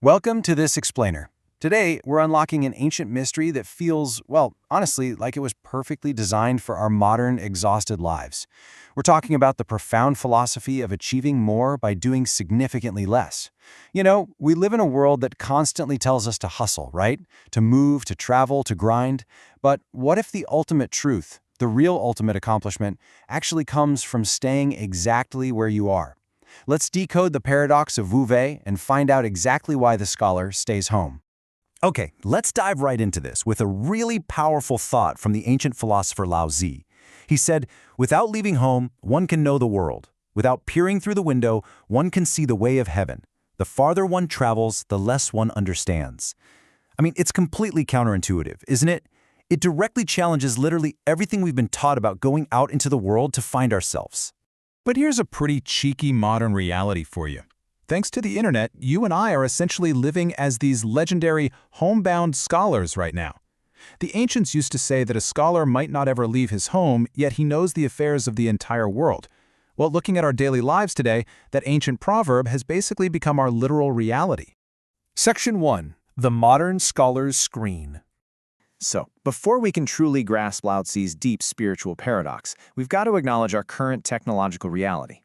Welcome to This Explainer. Today, we're unlocking an ancient mystery that feels, well, honestly, like it was perfectly designed for our modern, exhausted lives. We're talking about the profound philosophy of achieving more by doing significantly less. You know, we live in a world that constantly tells us to hustle, right? To move, to travel, to grind. But what if the ultimate truth, the real ultimate accomplishment, actually comes from staying exactly where you are? Let's decode the paradox of Wu Wei and find out exactly why the scholar stays home. Okay, let's dive right into this with a really powerful thought from the ancient philosopher Lao Tzu. He said, "Without leaving home, one can know the world. Without peering through the window, one can see the way of heaven. The farther one travels, the less one understands." I mean, it's completely counterintuitive, isn't it? It directly challenges literally everything we've been taught about going out into the world to find ourselves. But here's a pretty cheeky modern reality for you. Thanks to the internet, you and I are essentially living as these legendary homebound scholars right now. The ancients used to say that a scholar might not ever leave his home, yet he knows the affairs of the entire world. Well, looking at our daily lives today, that ancient proverb has basically become our literal reality. Section 1. The Modern Scholar's Screen. So, before we can truly grasp Lao Tzu's deep spiritual paradox, we've got to acknowledge our current technological reality.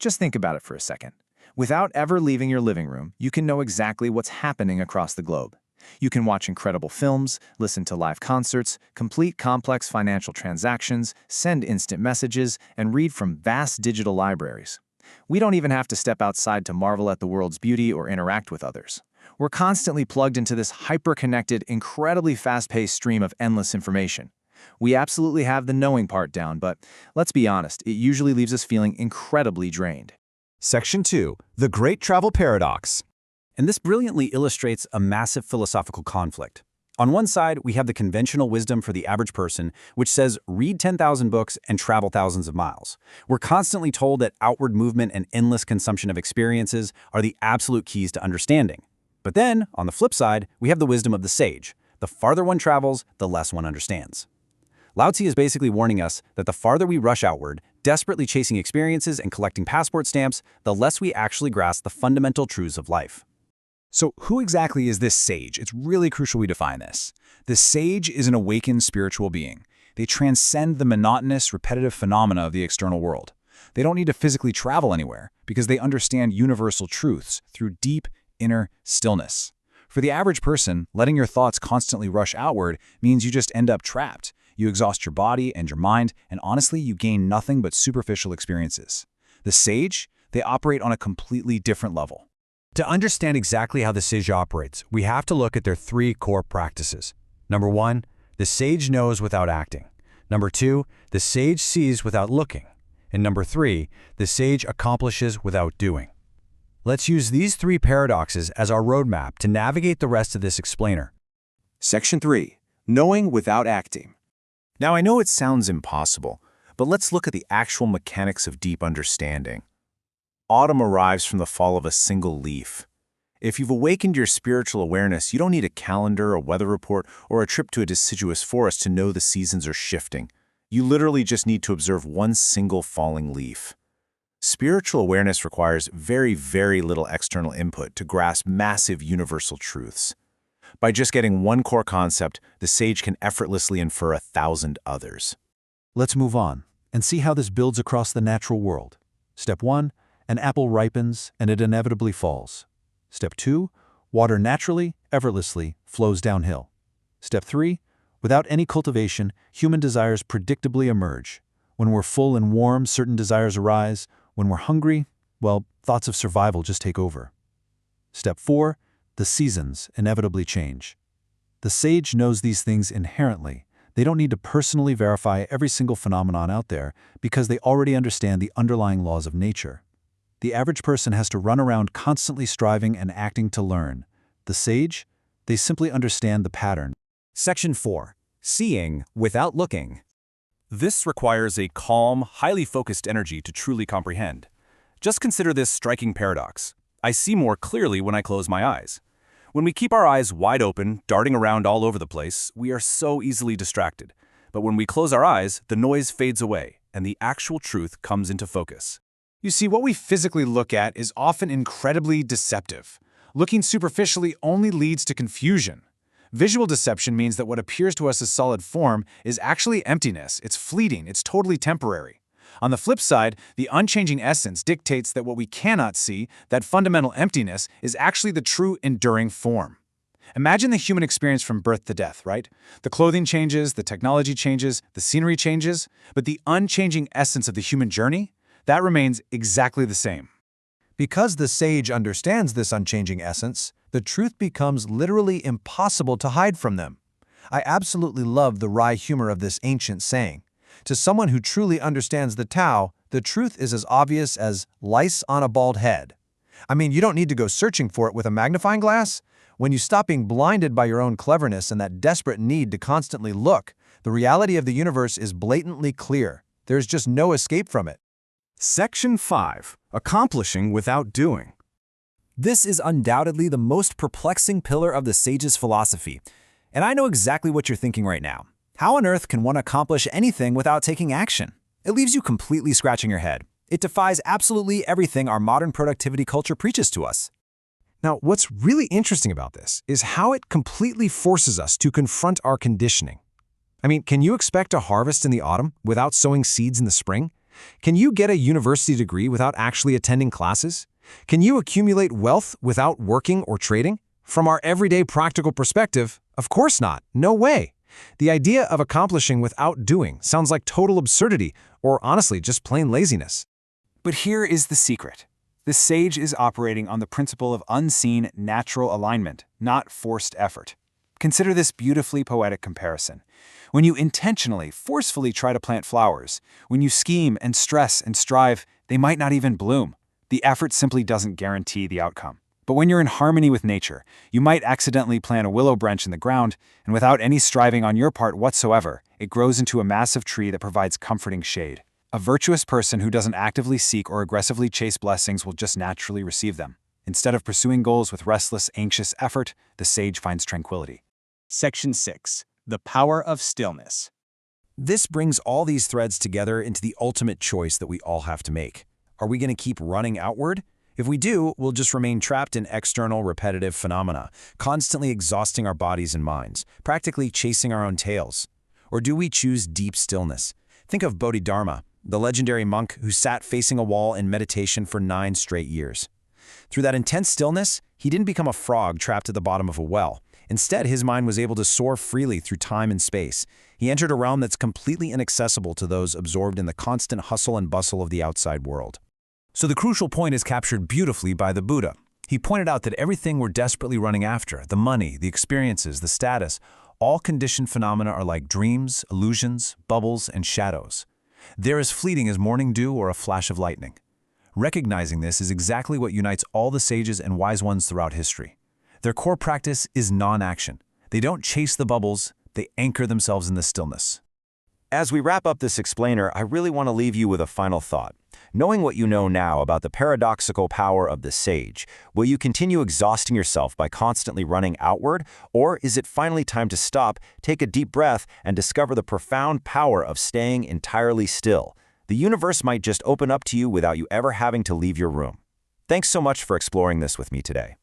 Just think about it for a second. Without ever leaving your living room, you can know exactly what's happening across the globe. You can watch incredible films, listen to live concerts, complete complex financial transactions, send instant messages, and read from vast digital libraries. We don't even have to step outside to marvel at the world's beauty or interact with others. We're constantly plugged into this hyper-connected, incredibly fast-paced stream of endless information. We absolutely have the knowing part down, but let's be honest, it usually leaves us feeling incredibly drained. Section 2. The Great Travel Paradox. And this brilliantly illustrates a massive philosophical conflict. On one side, we have the conventional wisdom for the average person, which says read 10,000 books and travel thousands of miles. We're constantly told that outward movement and endless consumption of experiences are the absolute keys to understanding. But then, on the flip side, we have the wisdom of the sage. The farther one travels, the less one understands. Lao Tzu is basically warning us that the farther we rush outward, desperately chasing experiences and collecting passport stamps, the less we actually grasp the fundamental truths of life. So who exactly is this sage? It's really crucial we define this. The sage is an awakened spiritual being. They transcend the monotonous, repetitive phenomena of the external world. They don't need to physically travel anywhere because they understand universal truths through deep, inner stillness. For the average person, letting your thoughts constantly rush outward means you just end up trapped. You exhaust your body and your mind, and honestly, you gain nothing but superficial experiences. The sage, they operate on a completely different level. To understand exactly how the sage operates, we have to look at their three core practices. Number 1, the sage knows without acting. Number 2, the sage sees without looking. And number 3, the sage accomplishes without doing. Let's use these three paradoxes as our roadmap to navigate the rest of this explainer. Section 3. Knowing without acting. Now, I know it sounds impossible, but let's look at the actual mechanics of deep understanding. Autumn arrives from the fall of a single leaf. If you've awakened your spiritual awareness, you don't need a calendar, a weather report, or a trip to a deciduous forest to know the seasons are shifting. You literally just need to observe one single falling leaf. Spiritual awareness requires very, very little external input to grasp massive universal truths. By just getting one core concept, the sage can effortlessly infer 1,000 others. Let's move on and see how this builds across the natural world. Step 1, an apple ripens and it inevitably falls. Step 2, water naturally, effortlessly flows downhill. Step 3, without any cultivation, human desires predictably emerge. When we're full and warm, certain desires arise. When we're hungry, well, thoughts of survival just take over. Step 4, the seasons inevitably change. The sage knows these things inherently. They don't need to personally verify every single phenomenon out there because they already understand the underlying laws of nature. The average person has to run around constantly striving and acting to learn. The sage, they simply understand the pattern. Section 4. Seeing without looking. This requires a calm, highly focused energy to truly comprehend. Just consider this striking paradox. I see more clearly when I close my eyes. When we keep our eyes wide open, darting around all over the place, we are so easily distracted. But when we close our eyes, the noise fades away, and the actual truth comes into focus. You see, what we physically look at is often incredibly deceptive. Looking superficially only leads to confusion. Visual deception means that what appears to us as solid form is actually emptiness. It's fleeting. It's totally temporary. On the flip side, the unchanging essence dictates that what we cannot see, that fundamental emptiness, is actually the true enduring form. Imagine the human experience from birth to death, right? The clothing changes, the technology changes, the scenery changes, but the unchanging essence of the human journey, that remains exactly the same. Because the sage understands this unchanging essence, the truth becomes literally impossible to hide from them. I absolutely love the wry humor of this ancient saying. To someone who truly understands the Tao, the truth is as obvious as lice on a bald head. I mean, you don't need to go searching for it with a magnifying glass. When you stop being blinded by your own cleverness and that desperate need to constantly look, the reality of the universe is blatantly clear. There's just no escape from it. Section 5. Accomplishing without doing. This is undoubtedly the most perplexing pillar of the sage's philosophy, and I know exactly what you're thinking right now. How on earth can one accomplish anything without taking action? It leaves you completely scratching your head. It defies absolutely everything our modern productivity culture preaches to us. Now, what's really interesting about this is how it completely forces us to confront our conditioning. I mean, can you expect a harvest in the autumn without sowing seeds in the spring? Can you get a university degree without actually attending classes? Can you accumulate wealth without working or trading? From our everyday practical perspective, of course not. No way. The idea of accomplishing without doing sounds like total absurdity, or honestly, just plain laziness. But here is the secret. The sage is operating on the principle of unseen, natural alignment, not forced effort. Consider this beautifully poetic comparison. When you intentionally, forcefully try to plant flowers, when you scheme and stress and strive, they might not even bloom. The effort simply doesn't guarantee the outcome. But when you're in harmony with nature, you might accidentally plant a willow branch in the ground, and without any striving on your part whatsoever, it grows into a massive tree that provides comforting shade. A virtuous person who doesn't actively seek or aggressively chase blessings will just naturally receive them. Instead of pursuing goals with restless, anxious effort, the sage finds tranquility. Section 6. The power of stillness. This brings all these threads together into the ultimate choice that we all have to make. Are we going to keep running outward? If we do, we'll just remain trapped in external, repetitive phenomena, constantly exhausting our bodies and minds, practically chasing our own tails. Or do we choose deep stillness? Think of Bodhidharma, the legendary monk who sat facing a wall in meditation for 9 straight years. Through that intense stillness, he didn't become a frog trapped at the bottom of a well. Instead, his mind was able to soar freely through time and space. He entered a realm that's completely inaccessible to those absorbed in the constant hustle and bustle of the outside world. So the crucial point is captured beautifully by the Buddha. He pointed out that everything we're desperately running after, the money, the experiences, the status, all conditioned phenomena are like dreams, illusions, bubbles, and shadows. They're as fleeting as morning dew or a flash of lightning. Recognizing this is exactly what unites all the sages and wise ones throughout history. Their core practice is non-action. They don't chase the bubbles, they anchor themselves in the stillness. As we wrap up this explainer, I really want to leave you with a final thought. Knowing what you know now about the paradoxical power of the sage, will you continue exhausting yourself by constantly running outward, or is it finally time to stop, take a deep breath, and discover the profound power of staying entirely still? The universe might just open up to you without you ever having to leave your room. Thanks so much for exploring this with me today.